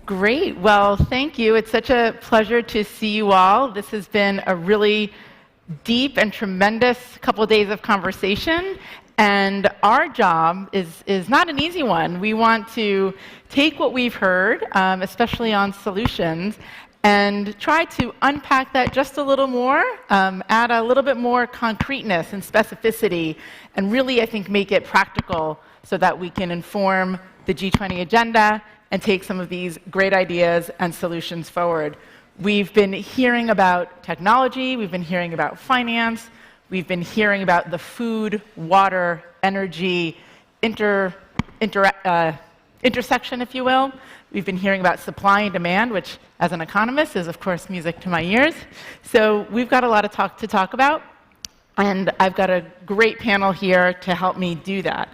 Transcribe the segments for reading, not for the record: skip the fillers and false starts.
Great. Well, thank you. It's such a pleasure to see you all. This has been a really deep and tremendous couple of days of conversation. And our job is not an easy one. We want to take what we've heard, especially on solutions, and try to unpack that just a little more, add a little bit more concreteness and specificity, and really, I think, make it practical so that we can inform the G20 agenda and take some of these great ideas and solutions forward. We've been hearing about technology, we've been hearing about finance, we've been hearing about the food, water, energy intersection, if you will. We've been hearing about supply and demand, which, as an economist, is, of course, music to my ears. So we've got a lot to talk about, and I've got a great panel here to help me do that.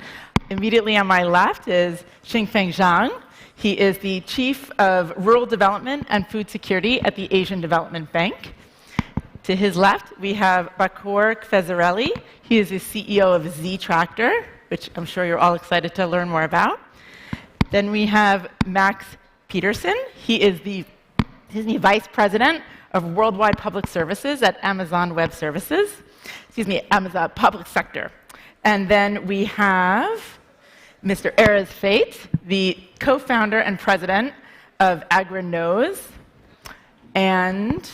Immediately on my left is Qingfeng Zhang. He is the Chief of Rural Development and Food Security at the Asian Development Bank. To his left, we have Bakur Kvezereli. He is the CEO of Ztractor, which I'm sure you're all excited to learn more about. Then we have Max Peterson. He is the Vice President of Worldwide Public Services at Amazon Web Services. Amazon Public Sector. And then we have Mr. Erez Fait, the co-founder and president of Agrinoze. And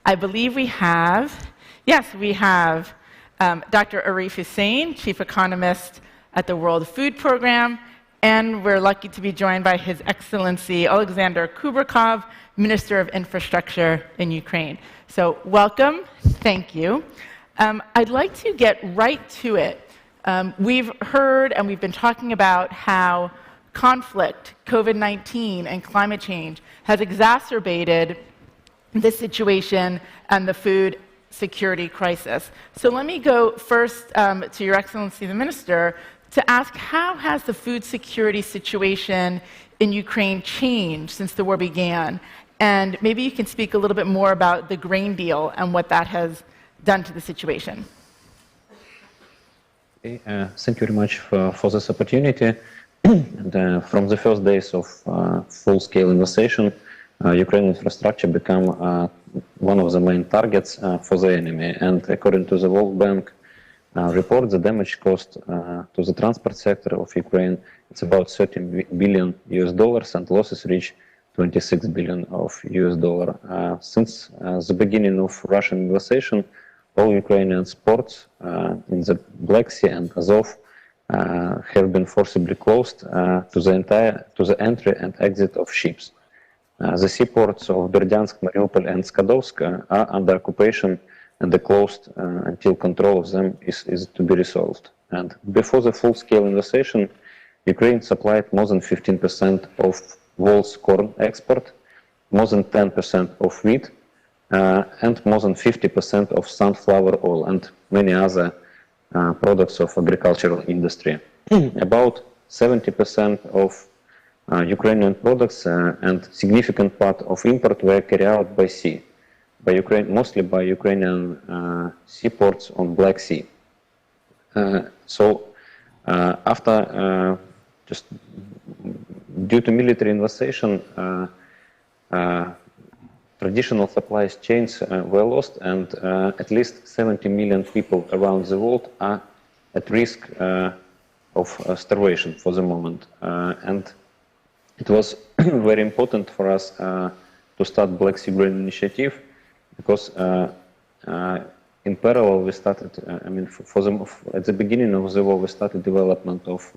I believe we have Dr. Arif Husain, chief economist at the World Food Program. And we're lucky to be joined by His Excellency Oleksandr Kubrakov, Minister of Infrastructure in Ukraine. So welcome, thank you. I'd like to get right to it. We've heard and we've been talking about how conflict, COVID-19, and climate change has exacerbated this situation and the food security crisis. So let me go first to Your Excellency the Minister to ask, how has the food security situation in Ukraine changed since the war began? And maybe you can speak a little bit more about the grain deal and what that has done to the situation. Thank you very much for this opportunity. And, from the first days of full-scale invasion, Ukrainian infrastructure became one of the main targets for the enemy. And according to the World Bank report, the damage caused to the transport sector of Ukraine, it's about $30 billion and losses reach $26 billion since the beginning of Russian invasion. All Ukrainian ports in the Black Sea and Azov have been forcibly closed to the entry and exit of ships. The seaports of Berdyansk, Mariupol, and Skadovsk are under occupation, and the closed until control of them is to be resolved. And before the full-scale invasion, Ukraine supplied more than 15% of world's corn export, more than 10% of wheat, and more than 50% of sunflower oil and many other products of agricultural industry. About 70% of Ukrainian products and significant part of import were carried out by sea, mostly by Ukrainian seaports on Black Sea. So after just due to military invasion, traditional supply chains were lost, and at least 70 million people around the world are at risk of starvation for the moment. And it was very important for us to start Black Sea Grain Initiative, because in parallel we started, at the beginning of the war we started development of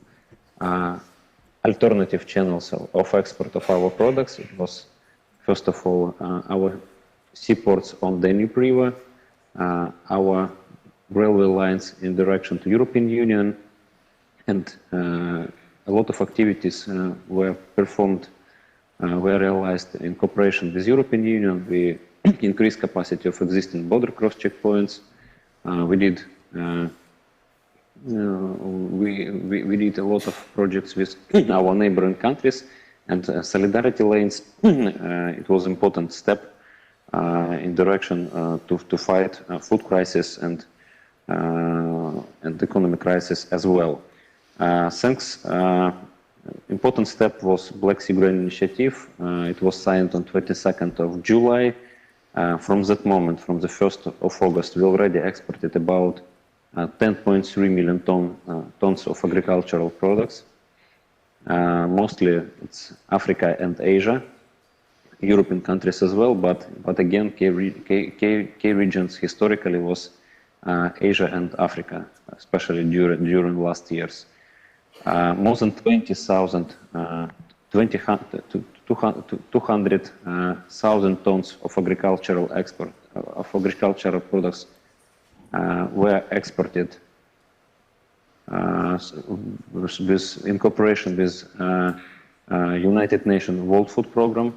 alternative channels of export of our products. It was first of all our seaports on Danube River, our railway lines in direction to European Union, and a lot of activities were performed, were realized in cooperation with European Union. We increased capacity of existing border cross checkpoints. We did a lot of projects with our neighboring countries, and solidarity lanes. It was an important step in direction to fight food crisis and economic crisis as well. Thanks important step was Black Sea Grain Initiative. It was signed on 22nd of July. From that moment, from the 1st of August, we already exported about 10.3 million tons of agricultural products. Mostly it's Africa and Asia, European countries as well, but again, key regions historically was Asia and Africa, especially during last years. More than 200,000 tons of agricultural products were exported in cooperation with United Nations World Food Programme,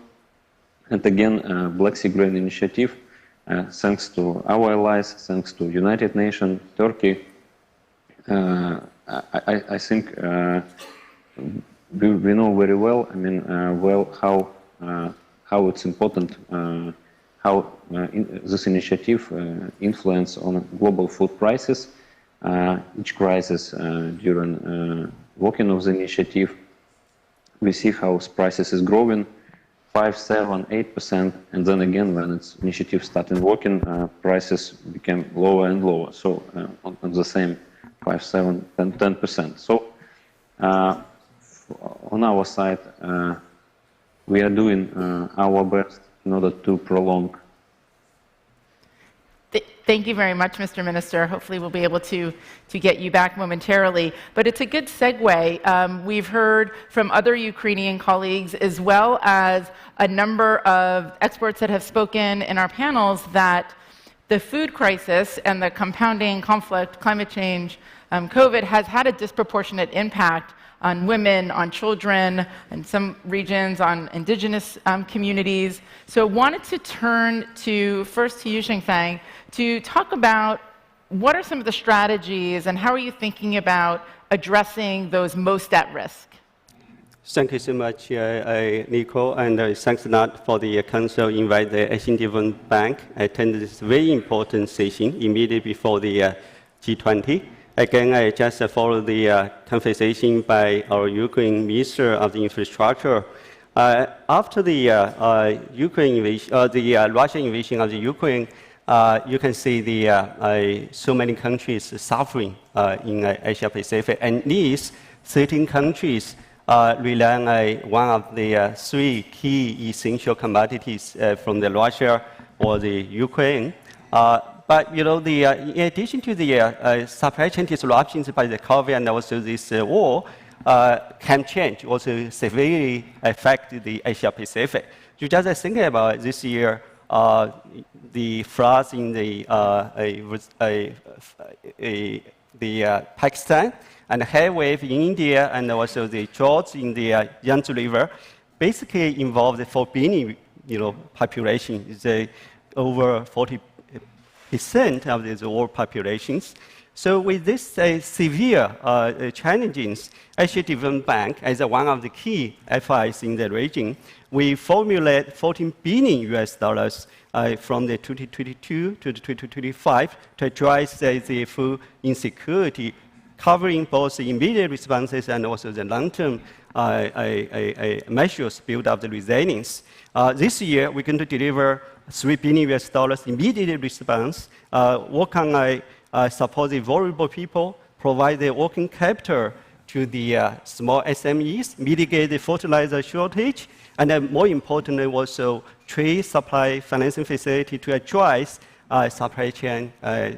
and again Black Sea Grain Initiative. Thanks to our allies, thanks to United Nations, Turkey, I think we know very well. I mean, how it's important, how this initiative influence on global food prices. Each crisis during working of the initiative, we see how prices is growing 5, 7, 8%, and then again when its initiative started working, prices became lower and lower. So on the same 5, 7, 10%. So on our side, we are doing our best in order to prolong. Thank you very much, Mr. Minister. Hopefully we'll be able to get you back momentarily. But it's a good segue. We've heard from other Ukrainian colleagues, as well as a number of experts that have spoken in our panels, that the food crisis and the compounding conflict, climate change, COVID, has had a disproportionate impact on women, on children, in some regions on indigenous communities. So I wanted to turn first to you, Qingfeng, to talk about what are some of the strategies and how are you thinking about addressing those most at risk? Thank you so much, Nicole, and thanks a lot for the Council invite the Asian Development Bank. I attended this very important session immediately before the G20. Again, I just followed the conversation by our Ukraine Minister of the Infrastructure. After the Russian invasion of the Ukraine, you can see so many countries suffering in Asia Pacific, and these 13 countries rely on one of the 3 key essential commodities from the Russia or the Ukraine. But in addition to the supply chain disruptions by the COVID and also this war, climate change also severely affected the Asia Pacific. You just think about this year, the floods in the Pakistan, and the heat wave in India, and also the droughts in the Yangtze River, basically involved the 4 billion population. It's over 40% of the world populations. So with this severe challenges, Asia Development Bank, as one of the key FIs in the region, we formulate $14 billion from the 2022 to the 2025 to address the food insecurity, covering both the immediate responses and also the long-term measures build up the resilience. This year, we're going to deliver $3 billion immediate response, work on support the vulnerable people, provide the working capital to the small SMEs, mitigate the fertilizer shortage, and then more importantly, also trade supply financing facility to address supply chain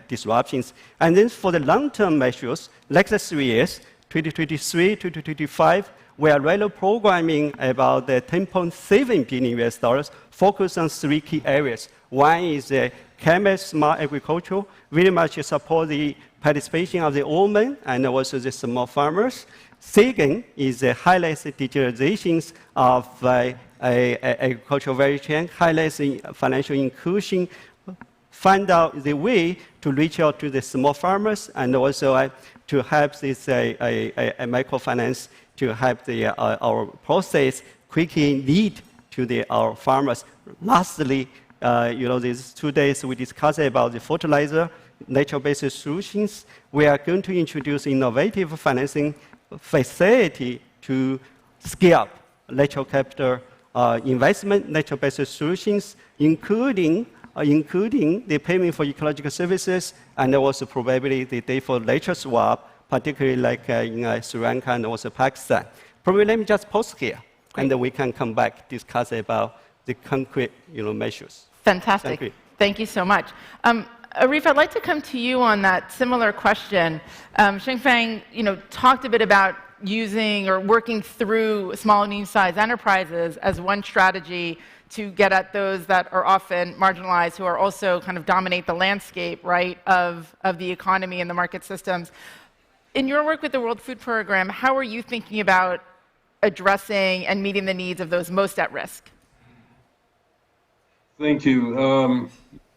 disruptions. And then for the long-term measures, like the 3 years, 2023 to 2025, we are really programming about the $10.7 billion focused on 3 key areas. One is climate smart agriculture, very much support the participation of the women and also the small farmers. Second is highlights the digitalizations of agricultural value chain, highlights the financial inclusion, find out the way to reach out to the small farmers, and also to help this microfinance to help our process quickly lead to our farmers. Lastly, these 2 days we discussed about the fertilizer, nature-based solutions. We are going to introduce innovative financing facility to scale up natural capital investment, nature-based solutions, including the payment for ecological services, and also probably the day for nature swap, particularly like in Sri Lanka and also Pakistan. Probably let me just pause here, and then we can come back, discuss about the concrete measures. Fantastic. Thank you so much. Arif, I'd like to come to you on that similar question. Qingfeng, talked a bit about using or working through small and medium-sized enterprises as one strategy to get at those that are often marginalized, who are also kind of dominate the landscape, right, of the economy and the market systems. In your work with the World Food Program, how are you thinking about addressing and meeting the needs of those most at risk? Thank you.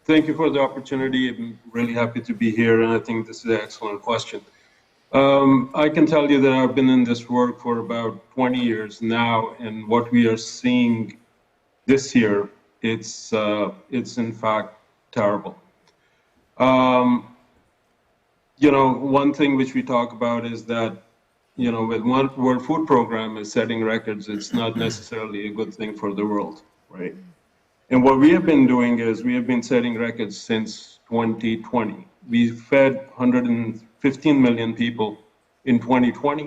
Thank you for the opportunity. I'm really happy to be here, and I think this is an excellent question. I can tell you that I've been in this work for about 20 years now, and what we are seeing this year, it's in fact terrible. One thing which we talk about is that, with one World Food Program is setting records, it's not necessarily a good thing for the world, right? And what we have been doing is we have been setting records since 2020. We fed 115 million people in 2020,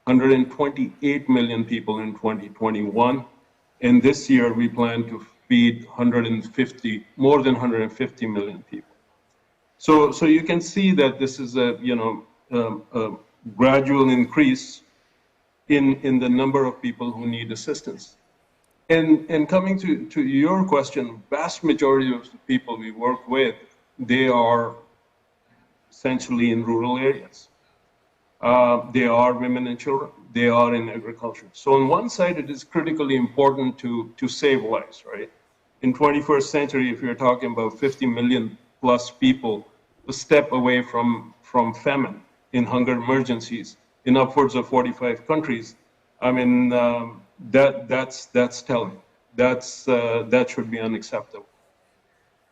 128 million people in 2021, and this year we plan to feed more than 150 million people. So you can see that this is a gradual increase in the number of people who need assistance. And coming to your question, vast majority of the people we work with, they are essentially in rural areas. They are women and children. They are in agriculture. So on one side, it is critically important to save lives, right? In 21st century, if you're talking about 50 million plus people a step away from famine in hunger emergencies in upwards of 45 countries, I mean, that's telling. That should be unacceptable.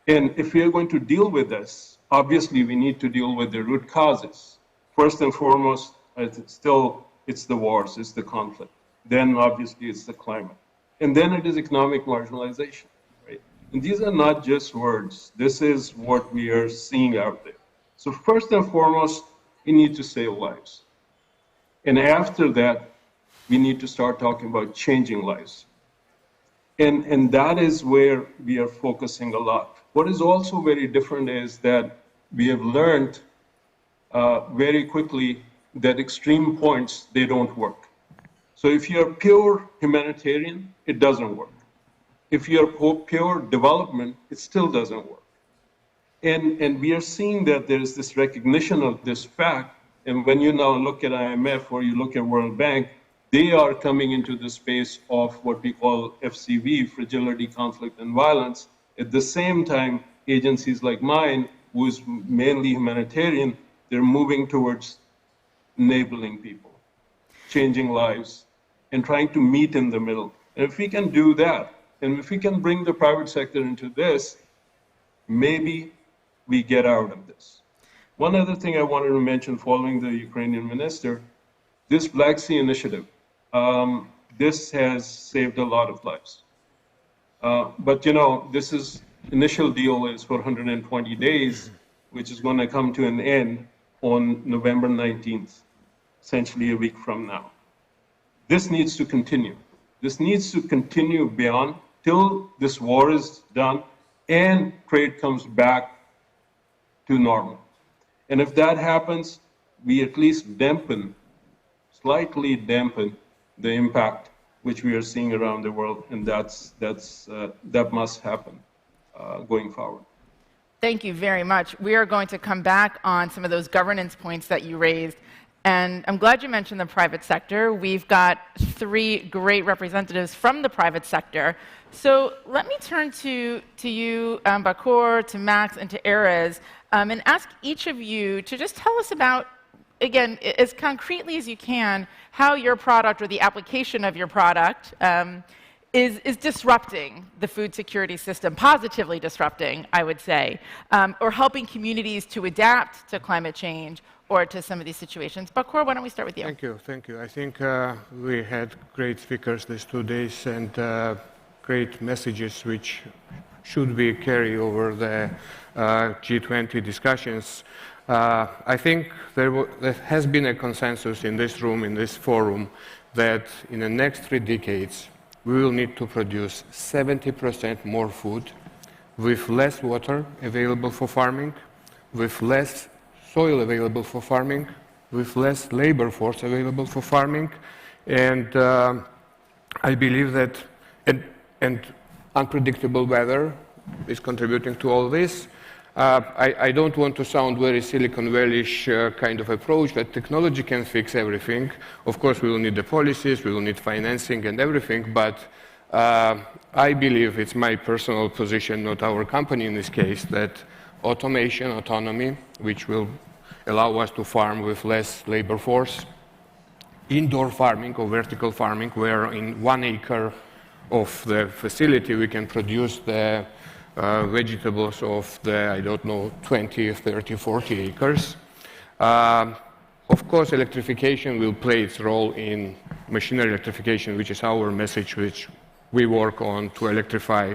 And if we are going to deal with this, obviously we need to deal with the root causes. First and foremost, it's the wars, it's the conflict. Then obviously it's the climate. And then it is economic marginalization, right? And these are not just words. This is what we are seeing out there. So first and foremost, we need to save lives. And after that, we need to start talking about changing lives. And that is where we are focusing a lot. What is also very different is that we have learned very quickly that extreme points, they don't work. So if you're pure humanitarian, it doesn't work. If you're pure development, it still doesn't work. And we are seeing that there is this recognition of this fact. And when you now look at IMF or you look at World Bank, they are coming into the space of what we call FCV, fragility, conflict, and violence. At the same time, agencies like mine, who is mainly humanitarian, they're moving towards enabling people, changing lives, and trying to meet in the middle. And if we can do that, and if we can bring the private sector into this, maybe we get out of this. One other thing I wanted to mention following the Ukrainian minister, this Black Sea initiative, this has saved a lot of lives. But this initial deal is for 120 days, which is going to come to an end on November 19th, essentially a week from now. This needs to continue. This needs to continue beyond till this war is done and trade comes back to normal. And if that happens, we at least slightly dampen the impact which we are seeing around the world, and that must happen going forward. Thank you very much. We are going to come back on some of those governance points that you raised. And I'm glad you mentioned the private sector. We've got 3 great representatives from the private sector. So let me turn to you, Bakur, to Max, and to Erez, and ask each of you to just tell us about, again, as concretely as you can, how your product or the application of your product is disrupting the food security system, positively disrupting, I would say, or helping communities to adapt to climate change or to some of these situations. Bakur, why don't we start with you? Thank you. I think we had great speakers these 2 days and great messages which should be carried over the G20 discussions. I think there has been a consensus in this room, in this forum, that in the next 3 decades, we will need to produce 70% more food with less water available for farming, with less soil available for farming, with less labor force available for farming. And I believe that, and unpredictable weather is contributing to all this. I don't want to sound very Silicon Valley-ish kind of approach that technology can fix everything. Of course, we will need the policies, we will need financing and everything, but I believe, it's my personal position, not our company in this case, that automation, autonomy, which will allow us to farm with less labor force, indoor farming or vertical farming, where in 1 acre of the facility we can produce the vegetables of the, I don't know, 20, 30, 40 acres. Of course, electrification will play its role in machinery electrification, which is our message, which we work on to electrify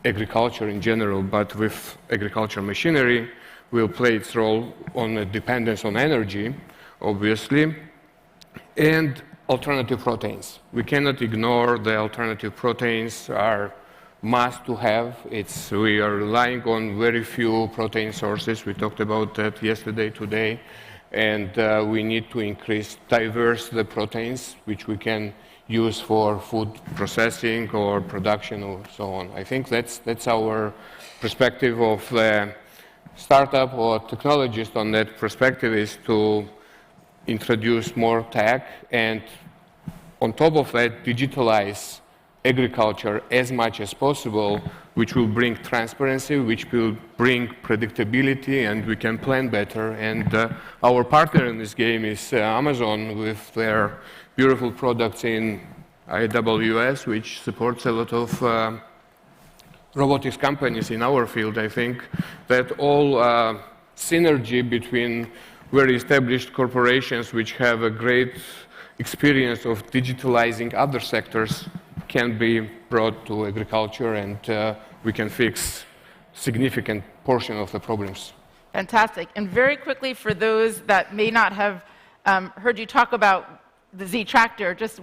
agriculture in general, but with agriculture machinery will play its role on a dependence on energy, obviously, and alternative proteins. We cannot ignore the alternative proteins are must to have. We are relying on very few protein sources. We talked about that yesterday, today, and we need to diverse the proteins which we can use for food processing or production or so on. I think that's our perspective of the startup or technologist on that perspective, is to introduce more tech and on top of that digitalize agriculture as much as possible, which will bring transparency, which will bring predictability, and we can plan better. And our partner in this game is Amazon, with their beautiful products in AWS, which supports a lot of robotics companies in our field. I think that all synergy between very established corporations which have a great experience of digitalizing other sectors can be brought to agriculture, and we can fix significant portion of the problems. Fantastic. And very quickly, for those that may not have heard you talk about the Ztractor, just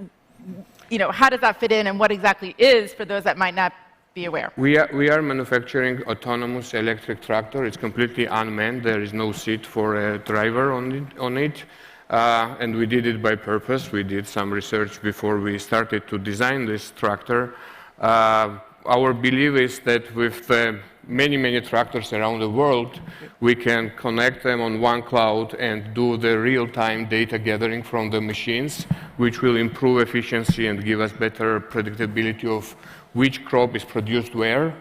how does that fit in, and what exactly is, for those that might not be aware? We are manufacturing autonomous electric tractor. It's completely unmanned. There is no seat for a driver on it. And we did it by purpose. We did some research before we started to design this tractor. Our belief is that with many tractors around the world, we can connect them on one cloud and do the real-time data gathering from the machines, which will improve efficiency and give us better predictability of which crop is produced where,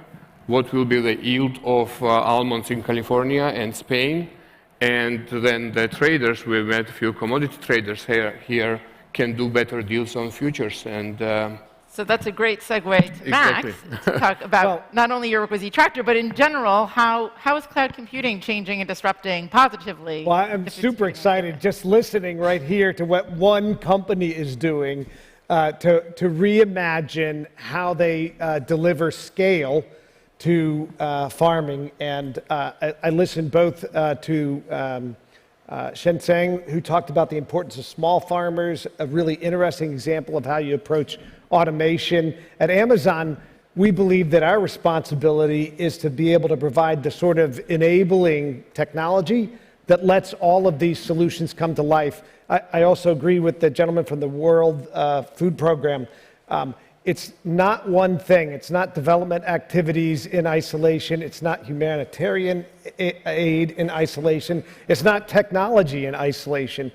what will be the yield of almonds in California and Spain. And then the traders, we met a few commodity traders here can do better deals on futures. And so that's a great segue to Max to talk about not only your work with Ztractor, but in general, how is cloud computing changing and disrupting positively? Well, I'm super excited just listening right here to what one company is doing to reimagine how they deliver scale to farming. And I listened both to Husain, who talked about the importance of small farmers, a really interesting example of how you approach automation. At Amazon, we believe that our responsibility is to be able to provide the sort of enabling technology that lets all of these solutions come to life. I also agree with the gentleman from the World Food Program. It's not one thing. It's not development activities in isolation. It's not humanitarian aid in isolation. It's not technology in isolation.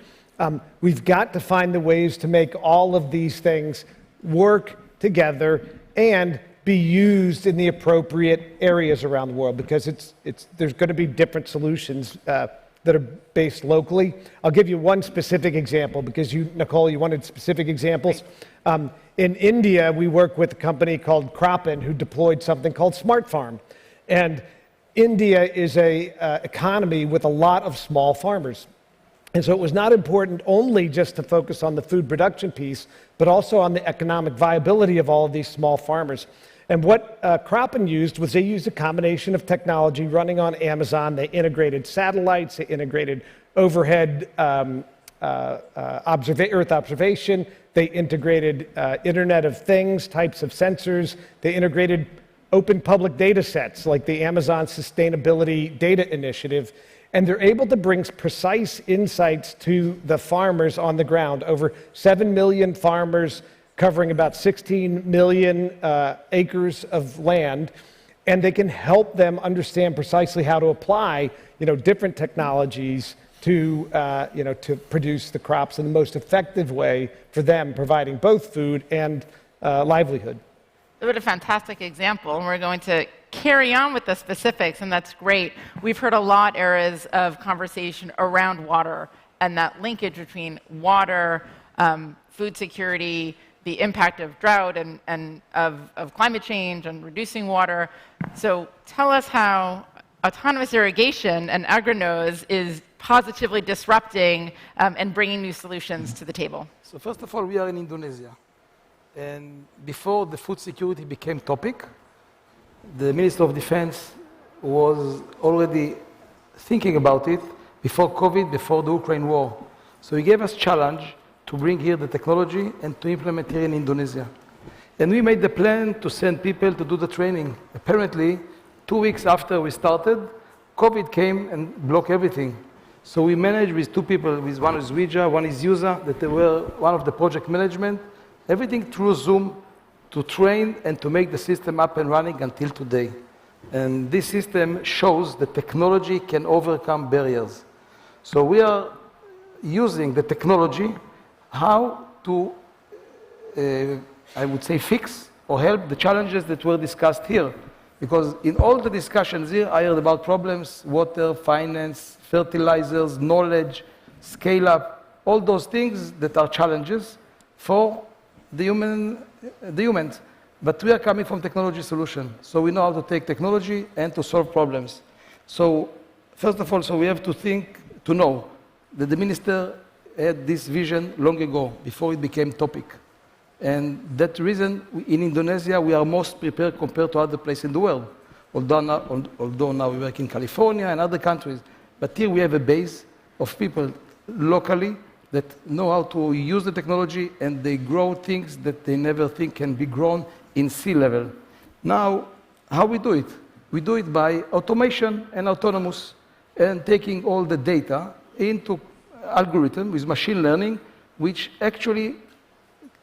We've got to find the ways to make all of these things work together and be used in the appropriate areas around the world, because there's going to be different solutions that are based locally. I'll give you one specific example because you, Nicole, you wanted specific examples. In India, we work with a company called Kubrakov who deployed something called Smart Farm. And India is a economy with a lot of small farmers. And so it was not important only just to focus on the food production piece, but also on the economic viability of all of these small farmers. And what Kubrakov used was they used a combination of technology running on Amazon. They integrated satellites, they integrated overhead Earth observation, they integrated Internet of Things types of sensors, they integrated open public data sets like the Amazon Sustainability Data Initiative, and they're able to bring precise insights to the farmers on the ground. Over 7 million farmers covering about 16 million acres of land, and they can help them understand precisely how to apply, different technologies to, to produce the crops in the most effective way for them, providing both food and livelihood. What a fantastic example, and we're going to carry on with the specifics, and that's great. We've heard a lot, Erez, of conversation around water and that linkage between water, food security, the impact of drought and of climate change and reducing water. So tell us how autonomous irrigation and Agrinoze is positively disrupting and bringing new solutions to the table. So first of all, we are in Indonesia. And before the food security became topic, the Minister of Defense was already thinking about it before COVID, before the Ukraine war. So he gave us challenge to bring here the technology and to implement here in Indonesia. And we made the plan to send people to do the training. Apparently, 2 weeks after we started, COVID came and blocked everything. So we managed with two people, with one is Ouija, one is User, that they were one of the project management, everything through Zoom to train and to make the system up and running until today. And this system shows that technology can overcome barriers. So we are using the technology how to, I would say, fix or help the challenges that were discussed here. Because in all the discussions here, I heard about problems, water, finance, fertilizers, knowledge, scale up, all those things that are challenges for the humans. But we are coming from technology solution. So we know how to take technology and to solve problems. So first of all, so we have to know that the minister had this vision long ago, before it became topic. And that reason, in Indonesia, we are most prepared compared to other places in the world. Although now we work in California and other countries. But here we have a base of people locally that know how to use the technology, and they grow things that they never think can be grown in sea level. Now, how we do it? We do it by automation and autonomous, and taking all the data into algorithm with machine learning, which actually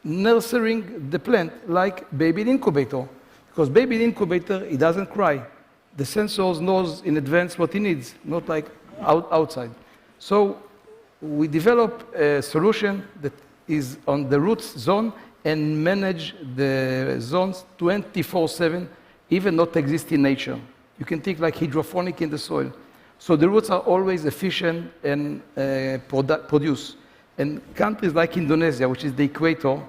nurturing the plant like baby in incubator. Because baby in incubator, it doesn't cry. The sensors knows in advance what he needs, not like outside. So we develop a solution that is on the roots zone and manage the zones 24/7, even not exist in nature. You can think like hydroponic in the soil. So the roots are always efficient and produce. And countries like Indonesia, which is the equator,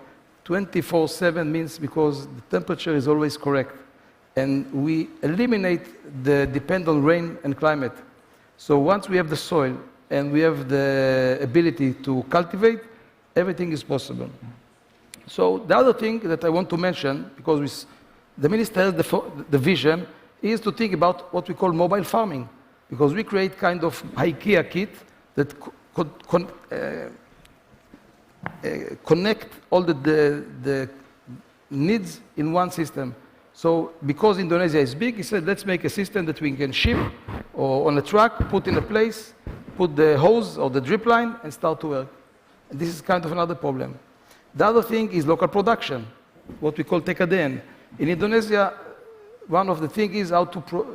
24/7 means because the temperature is always correct. And we eliminate the depend on rain and climate. So once we have the soil and we have the ability to cultivate, everything is possible. So the other thing that I want to mention, because the minister has the vision, is to think about what we call mobile farming. Because we create kind of IKEA kit that connect all the needs in one system. So because Indonesia is big, he said, let's make a system that we can ship or on a truck, put in a place, put the hose or the drip line, and start to work. And this is kind of another problem. The other thing is local production, what we call TKDN. In Indonesia, one of the things is how to,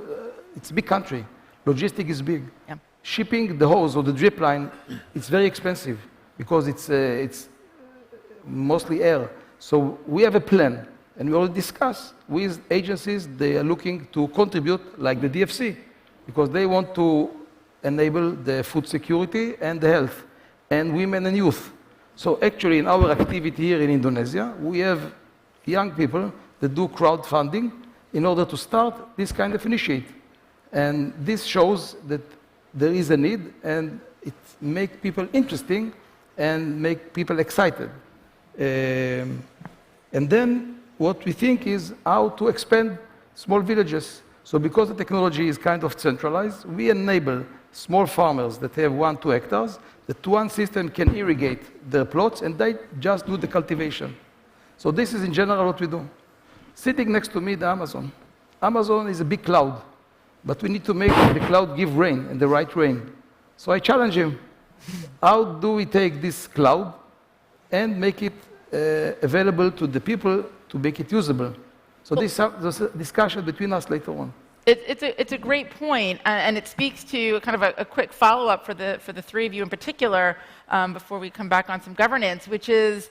it's a big country. Logistics is big. Yeah. Shipping the hose or the drip line, it's very expensive because it's mostly air. So we have a plan, and we already discussed with agencies. They are looking to contribute, like the DFC, because they want to enable the food security and the health, and women and youth. So actually, in our activity here in Indonesia, we have young people that do crowdfunding in order to start this kind of initiative. And this shows that there is a need, and it makes people interesting and make people excited. And then what we think is how to expand small villages. So because the technology is kind of centralized, we enable small farmers that have 1-2 hectares, that one system can irrigate their plots, and they just do the cultivation. So this is in general what we do. Sitting next to me, the Amazon. Amazon is a big cloud, but we need to make the cloud give rain, and the right rain. So I challenge him. How do we take this cloud and make it available to the people to make it usable? So this is a discussion between us later on. It's a great point, and it speaks to kind of a quick follow-up for the three of you in particular, before we come back on some governance, which is,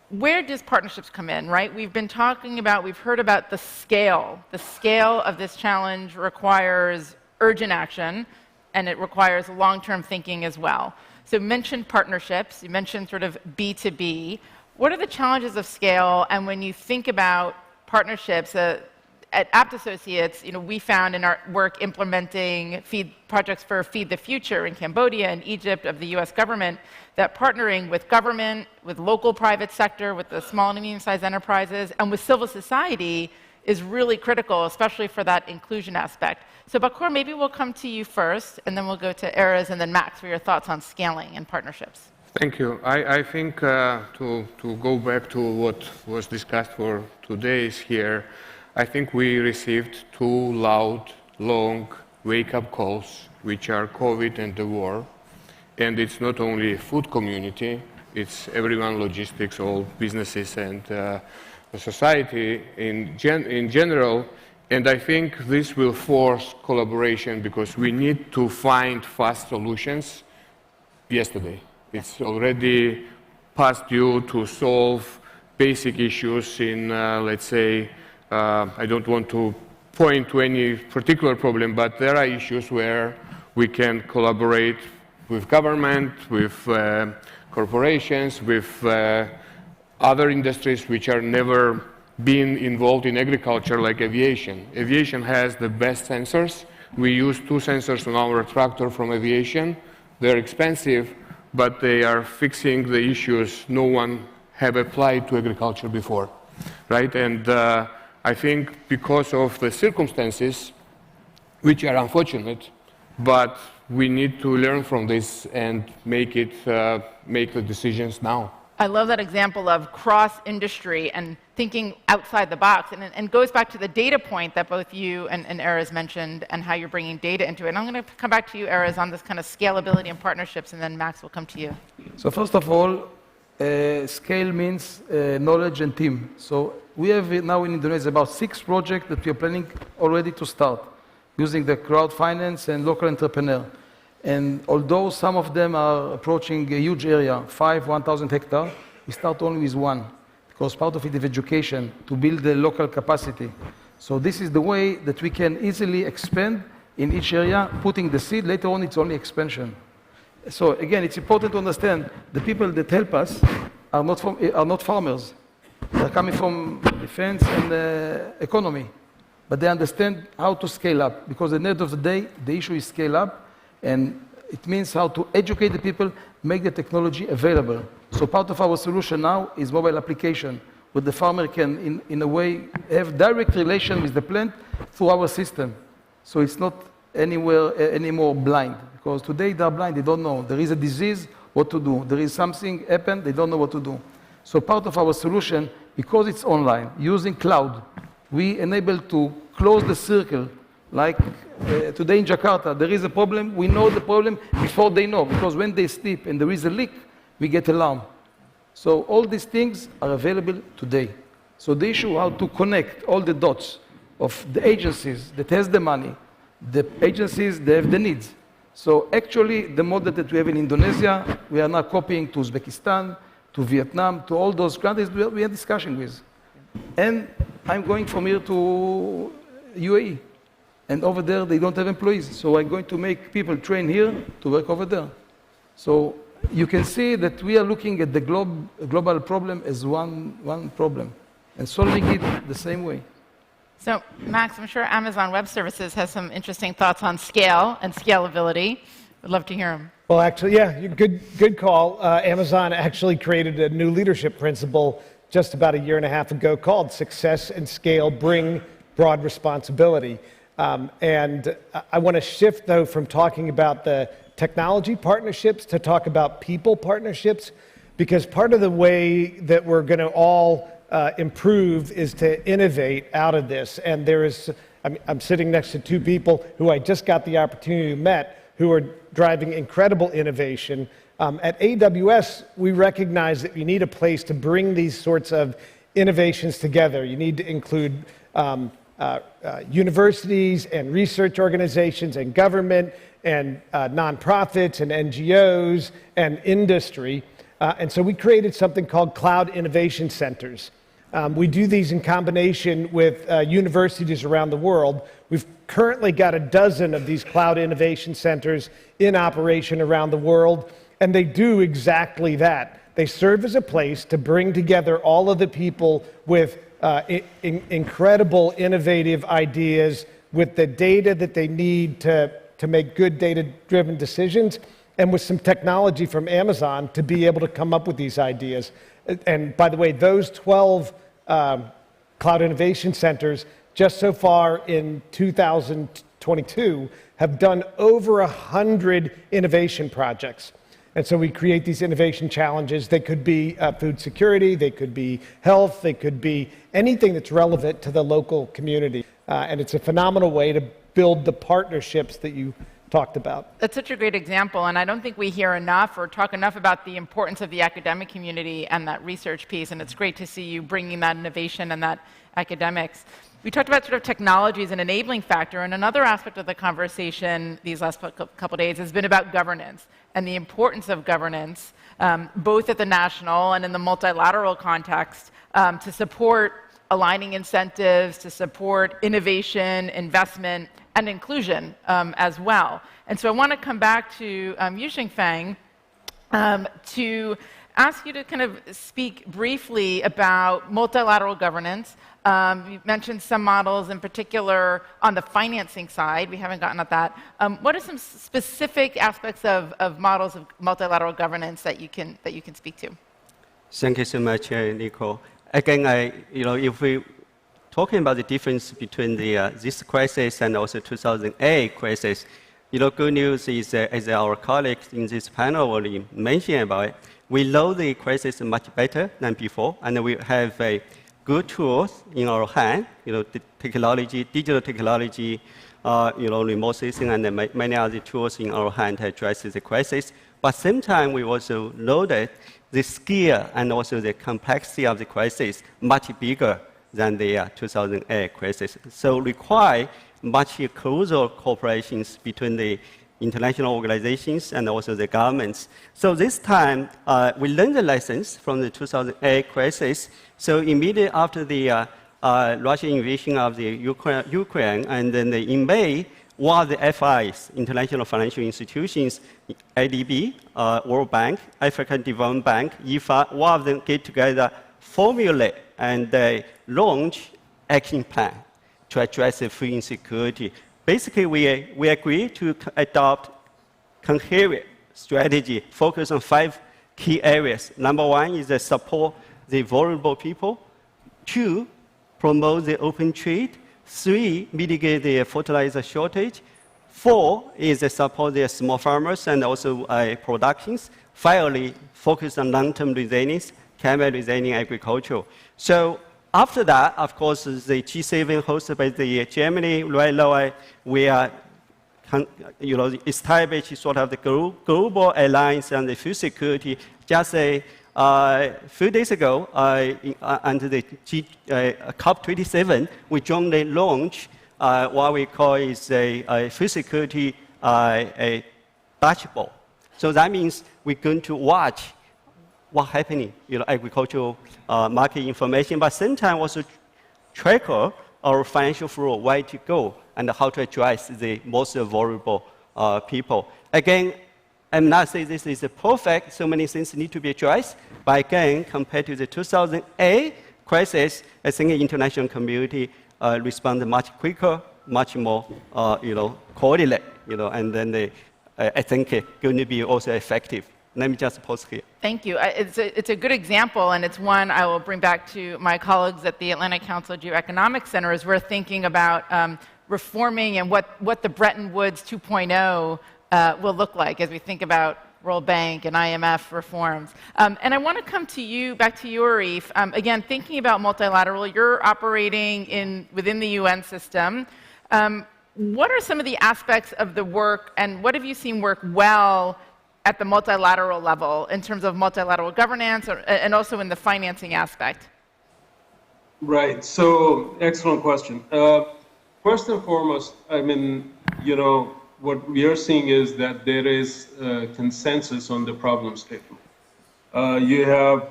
where does partnerships come in, right? We've heard about the scale. The scale of this challenge requires urgent action, and it requires long-term thinking as well. So you mentioned partnerships, you mentioned sort of B2B. What are the challenges of scale, and when you think about partnerships, at Apt Associates, we found in our work implementing projects for Feed the Future in Cambodia and Egypt of the US government, that partnering with government, with local private sector, with the small and medium-sized enterprises, and with civil society is really critical, especially for that inclusion aspect. So Bakur, maybe we'll come to you first, and then we'll go to Erez and then Max for your thoughts on scaling and partnerships. Thank you. I think to go back to what was discussed for today's here, I think we received 2 loud, long wake-up calls, which are COVID and the war. And it's not only food community, it's everyone, logistics, all businesses and the society in general. And I think this will force collaboration because we need to find fast solutions yesterday. It's already past due to solve basic issues in, let's say, I don't want to point to any particular problem, but there are issues where we can collaborate with government, with corporations, with other industries which are never been involved in agriculture, like aviation. Aviation has the best sensors. We use 2 sensors on our tractor from aviation. They're expensive, but they are fixing the issues no one have applied to agriculture before, right? And I think because of the circumstances, which are unfortunate, but we need to learn from this and make the decisions now. I love that example of cross-industry and thinking outside the box, and goes back to the data point that both you and Erez mentioned, and how you're bringing data into it. And I'm going to come back to you, Erez, on this kind of scalability and partnerships, and then Max will come to you. So first of all, scale means knowledge and team. So we have now in Indonesia about 6 projects that we are planning already to start, using the crowd finance and local entrepreneur. And although some of them are approaching a huge area, 1,000 hectares, we start only with 1, because part of it is education, to build the local capacity. So this is the way that we can easily expand in each area, putting the seed. Later on, it's only expansion. So again, it's important to understand the people that help us are not farmers. They're coming from defense and economy. But they understand how to scale up, because at the end of the day, the issue is scale up, and it means how to educate the people, make the technology available. So part of our solution now is mobile application, where the farmer can, in a way, have direct relation with the plant through our system. So it's not anymore blind, because today they are blind, they don't know. There is a disease, what to do. There is something happened, they don't know what to do. So part of our solution, because it's online, using cloud, we enable to close the circle. Like today in Jakarta, there is a problem, we know the problem before they know, because when they sleep and there is a leak, we get alarm. So all these things are available today. So the issue how to connect all the dots of the agencies that has the money, the agencies that have the needs. So actually, the model that we have in Indonesia, we are now copying to Uzbekistan, to Vietnam, to all those countries we are discussing with. And I'm going from here to UAE. and over there they don't have employees. So I'm going to make people train here to work over there. So you can see that we are looking at the global problem as one problem and solving it the same way. So, Max, I'm sure Amazon Web Services has some interesting thoughts on scale and scalability. I'd love to hear them. Well, actually, yeah, good call. Amazon actually created a new leadership principle just about a year and a half ago called Success and Scale Bring Broad Responsibility. And I want to shift, though, from talking about the technology partnerships to talk about people partnerships, because part of the way that we're going to all improve is to innovate out of this. And I'm sitting next to two people who I just got the opportunity to meet who are driving incredible innovation. At AWS, we recognize that you need a place to bring these sorts of innovations together. You need to include universities and research organizations and government and nonprofits and NGOs and industry. And so we created something called Cloud Innovation Centers. We do these in combination with universities around the world. We've currently got a dozen of these Cloud Innovation Centers in operation around the world, and they do exactly that. They serve as a place to bring together all of the people with incredible innovative ideas, with the data that they need to make good data-driven decisions, and with some technology from Amazon to be able to come up with these ideas. And by the way, those 12 Cloud Innovation Centers, just so far in 2022, have done over 100 innovation projects. And so we create these innovation challenges. They could be food security, they could be health, they could be anything that's relevant to the local community. And it's a phenomenal way to build the partnerships that you talked about. That's such a great example, and I don't think we hear enough or talk enough about the importance of the academic community and that research piece, and it's great to see you bringing that innovation and that academics. We talked about sort of technology as an enabling factor, and another aspect of the conversation these last couple of days has been about governance and the importance of governance, both at the national and in the multilateral context, to support aligning incentives, to support innovation, investment, and inclusion as well. And so I want to come back to you, Qingfeng, to ask you to kind of speak briefly about multilateral governance. You mentioned some models in particular on the financing side. We haven't gotten at that. What are some specific aspects of models of multilateral governance that you can speak to? Thank you so much, Nicole. Again, if we talking about the difference between this crisis and also 2008 crisis, good news is, as our colleagues in this panel already mentioned about it, we know the crisis much better than before, and we have good tools in our hand, the technology, digital technology, remote sensing, and many other tools in our hand to address the crisis. But at the same time, we also know that the scale and also the complexity of the crisis much bigger than the 2008 crisis. So require much closer cooperations between the international organizations and also the governments. So this time, we learned the lessons from the 2008 crisis. So immediately after the Russian invasion of the Ukraine, and then in May, one of the FIs, international financial institutions, ADB, World Bank, African Development Bank, IFA, one of them get together, formulate, and they launch action plan to address the food insecurity. Basically, we agree to adopt coherent strategy, focus on 5 key areas. Number 1 is to support the vulnerable people. 2, promote the open trade. 3, mitigate the fertilizer shortage. 4 is to support the small farmers and also productions. Finally, focus on long-term resilience, climate resilient agriculture. So after that, of course, the G7 hosted by the Germany, right now we are established sort of the global alliance on the food security. Just a few days ago, under the COP27, we jointly launched what we call is a food security dashboard. So that means we're going to watch what's happening, agricultural market information, but at the same time also tracker our financial flow, where to go, and how to address the most vulnerable people. Again, I'm not saying this is perfect, so many things need to be addressed, but again, compared to the 2008 crisis, I think the international community responded much quicker, much more, coordinate, and then I think it's going to be also effective. Let me just pause here. Thank you. It's a good example, and it's one I will bring back to my colleagues at the Atlantic Council GeoEconomics Center as we're thinking about reforming and what the Bretton Woods 2.0 will look like as we think about World Bank and IMF reforms. And I want to come to you, back to you, Arif. Again, thinking about multilateral, you're operating within the UN system. What are some of the aspects of the work, and what have you seen work well at the multilateral level in terms of multilateral governance and also in the financing aspect? Right. So, excellent question. First and foremost, I mean, what we are seeing is that there is consensus on the problem statement. You have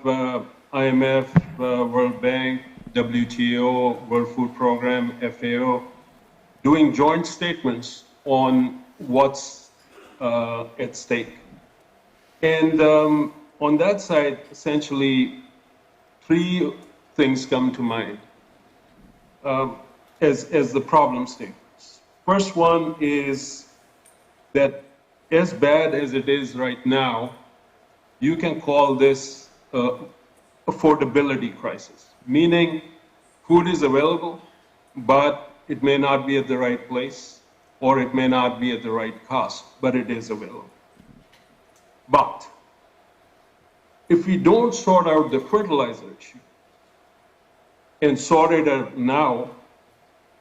IMF, World Bank, WTO, World Food Program, FAO, doing joint statements on what's at stake. And on that side, essentially, three things come to mind as the problem statements. First one is that as bad as it is right now, you can call this affordability crisis, meaning food is available, but it may not be at the right place, or it may not be at the right cost, but it is available. But if we don't sort out the fertilizer issue and sort it out now,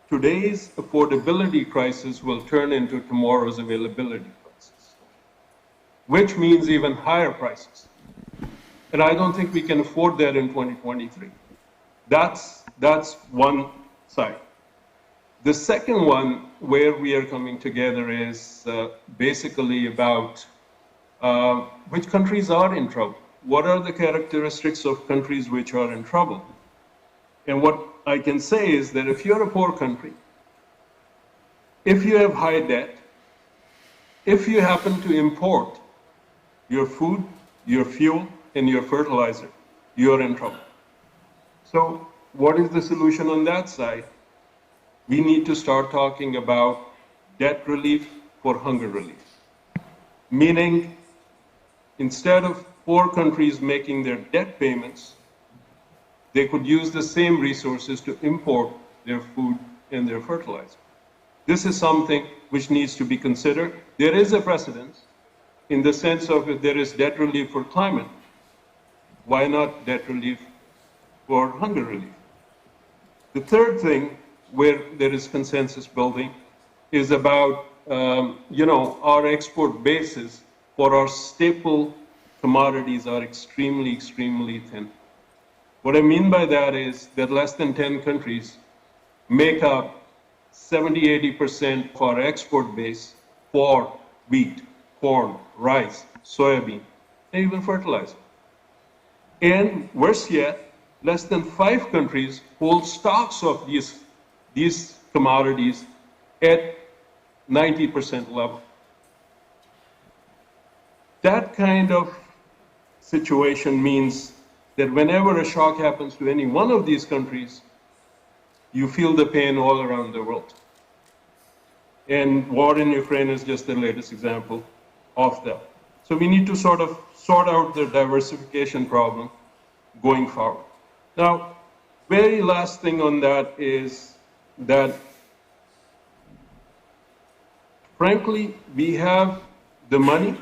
today's affordability crisis will turn into tomorrow's availability crisis, which means even higher prices. And I don't think we can afford that in 2023. That's one side. The second one, where we are coming together, is basically about which countries are in trouble. What are the characteristics of countries which are in trouble? And what I can say is that if you're a poor country, if you have high debt, if you happen to import your food, your fuel, and your fertilizer, you're in trouble. So what is the solution on that side? We need to start talking about debt relief for hunger relief. Meaning, instead of poor countries making their debt payments, they could use the same resources to import their food and their fertilizer. This is something which needs to be considered. There is a precedent in the sense of if there is debt relief for climate, why not debt relief for hunger relief? The third thing where there is consensus building is about our export bases for our staple commodities are extremely, extremely thin. What I mean by that is that less than 10 countries make up 70–80% of our export base for wheat, corn, rice, soybean, and even fertilizer. And worse yet, less than 5 countries hold stocks of these commodities at 90% level. That kind of situation means that whenever a shock happens to any one of these countries, you feel the pain all around the world. And war in Ukraine is just the latest example of that. So we need to sort out the diversification problem going forward. Now, very last thing on that is that, frankly, we have the money,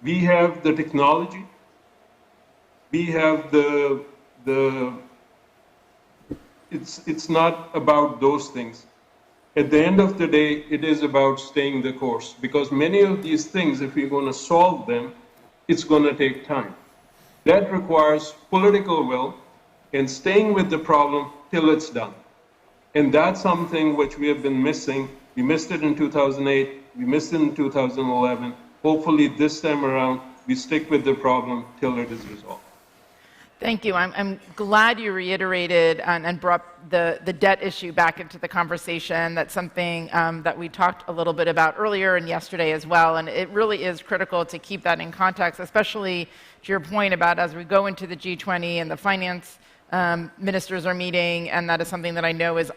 we have the technology, we have it's not about those things. At the end of the day, it is about staying the course, because many of these things, if we're going to solve them, it's going to take time. That requires political will and staying with the problem till it's done. And that's something which we have been missing. We missed it in 2008, we missed it in 2011. Hopefully this time around, we stick with the problem till it is resolved. Thank you. I'm glad you reiterated and brought the debt issue back into the conversation. That's something that we talked a little bit about earlier and yesterday as well. And it really is critical to keep that in context, especially to your point about as we go into the G20 and the finance ministers are meeting, and that is something that I know is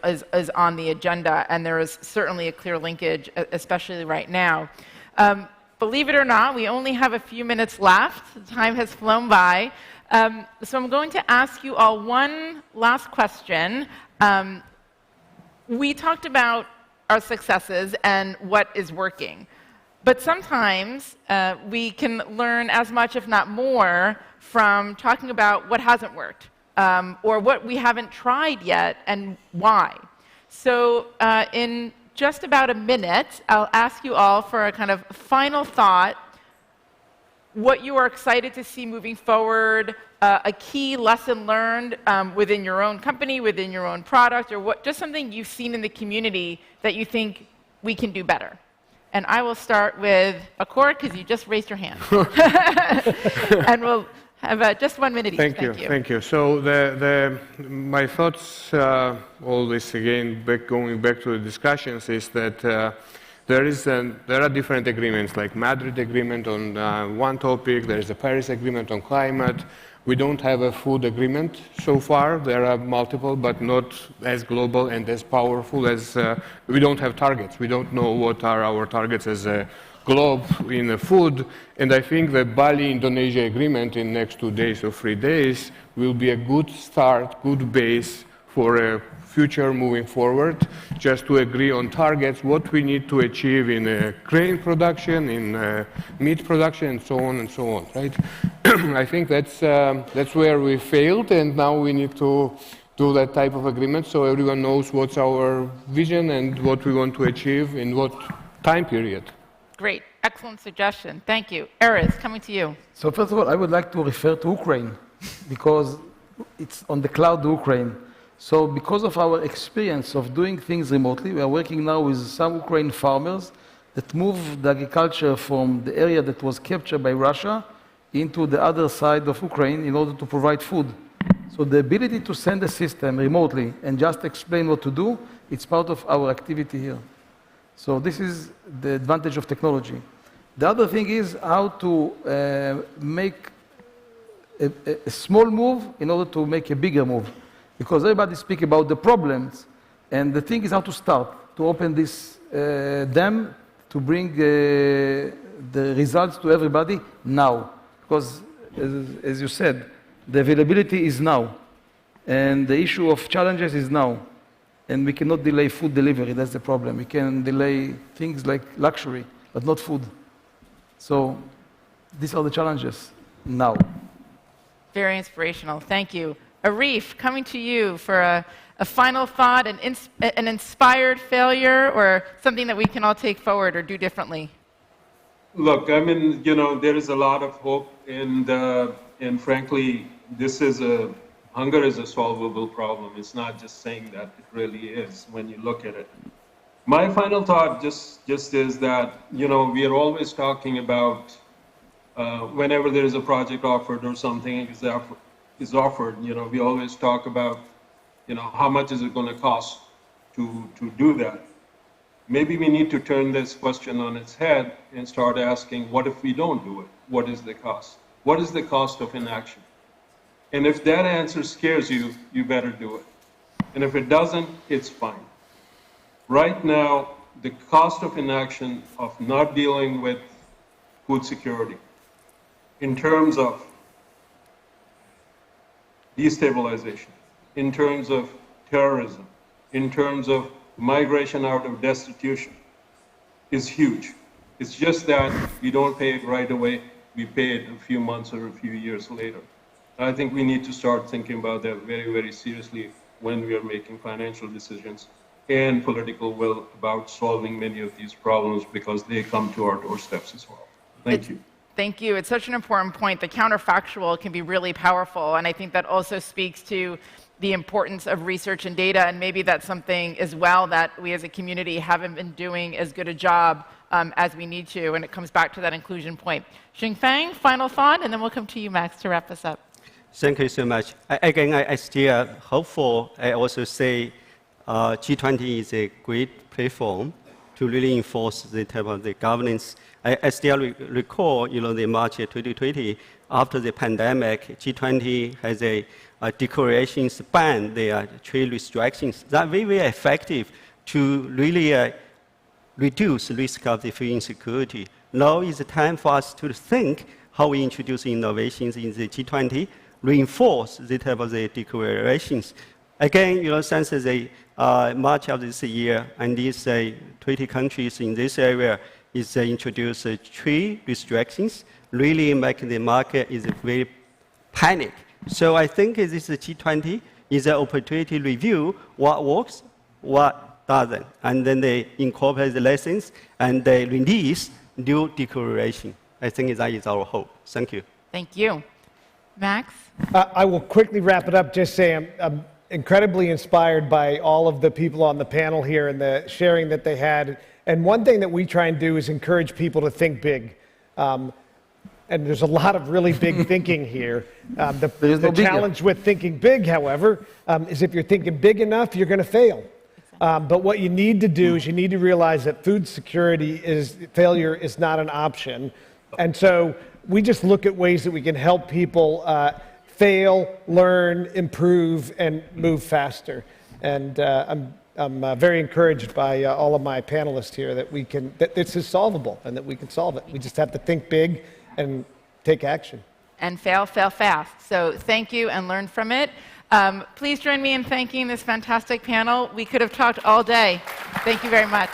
on the agenda. And there is certainly a clear linkage, especially right now. Believe it or not, we only have a few minutes left. Time has flown by. So I'm going to ask you all one last question. We talked about our successes and what is working. But sometimes we can learn as much, if not more, from talking about what hasn't worked or what we haven't tried yet and why. So in just about a minute, I'll ask you all for a kind of final thought, what you are excited to see moving forward, a key lesson learned within your own company, within your own product, or just something you've seen in the community that you think we can do better. And I will start with Bakur, because you just raised your hand. And we'll have just 1 minute each. Thank you. So my thoughts, always again, going back to the discussions, is that there are different agreements, like Madrid agreement on one topic, there is a Paris agreement on climate. We don't have a food agreement so far. There are multiple, but not as global and as powerful as, we don't have targets. We don't know what are our targets as a globe in food. And I think the Bali-Indonesia agreement in next 2 days or 3 days will be a good start, good base for a future moving forward, just to agree on targets, what we need to achieve in grain production, in meat production, and so on, right? I think that's where we failed, and now we need to do that type of agreement so everyone knows what's our vision and what we want to achieve in what time period. Great. Excellent suggestion. Thank you. Erez, coming to you. So first of all, I would like to refer to Ukraine, because it's on the cloud Ukraine. So because of our experience of doing things remotely, we are working now with some Ukrainian farmers that moved the agriculture from the area that was captured by Russia into the other side of Ukraine in order to provide food. So the ability to send a system remotely and just explain what to do, it's part of our activity here. So this is the advantage of technology. The other thing is how to make a small move in order to make a bigger move. Because everybody speaks about the problems, and the thing is how to start, to open this dam, to bring the results to everybody now. Because, as you said, the availability is now, and the issue of challenges is now. And we cannot delay food delivery, that's the problem. We can delay things like luxury, but not food. So these are the challenges now. Very inspirational. Thank you. Arif, coming to you for a final thought, an inspired failure, or something that we can all take forward or do differently. Look, I mean, there is a lot of hope, and frankly, hunger is a solvable problem. It's not just saying that, it really is when you look at it. My final thought just is that, we are always talking about whenever there is a project offered or something is offered, we always talk about, how much is it going to cost to do that. Maybe we need to turn this question on its head and start asking, what if we don't do it? What is the cost? What is the cost of inaction? And if that answer scares you, you better do it. And if it doesn't, it's fine. Right now, the cost of inaction of not dealing with food security in terms of destabilization, in terms of terrorism, in terms of migration out of destitution, is huge. It's just that we don't pay it right away, we pay it a few months or a few years later. I think we need to start thinking about that very, very seriously when we are making financial decisions and political will about solving many of these problems, because they come to our doorsteps as well. Thank you. Thank you. It's such an important point. The counterfactual can be really powerful, and I think that also speaks to the importance of research and data, and maybe that's something as well that we as a community haven't been doing as good a job as we need to, and it comes back to that inclusion point. Qingfeng, final thought, and then we'll come to you, Max, to wrap us up. Thank you so much. Again, I still hopeful. I also say G20 is a great platform to really enforce the type of the governance. I still recall, the March 2020, after the pandemic, G20 has a declaration ban their trade restrictions. That very, very effective to really reduce risk of the food insecurity. Now is the time for us to think how we introduce innovations in the G20, reinforce the type of the declarations. Again, since the March of this year, and these 20 countries in this area is introduce trade restrictions, really making the market is very panic. So I think this G20 is an opportunity to review what works, what doesn't, and then they incorporate the lessons and they release new declaration. I think that is our hope. Thank you. Thank you. Max? I will quickly wrap it up, just say I'm incredibly inspired by all of the people on the panel here and the sharing that they had. And one thing that we try and do is encourage people to think big. And there's a lot of really big thinking here. The challenge with thinking big, however, is if you're thinking big enough, you're going to fail. But what you need to do is you need to realize that food security failure is not an option. And so we just look at ways that we can help people fail, learn, improve, and move faster. And I'm very encouraged by all of my panelists here that this is solvable and that we can solve it. We just have to think big and take action. And fail fast. So thank you and learn from it. Please join me in thanking this fantastic panel. We could have talked all day. Thank you very much.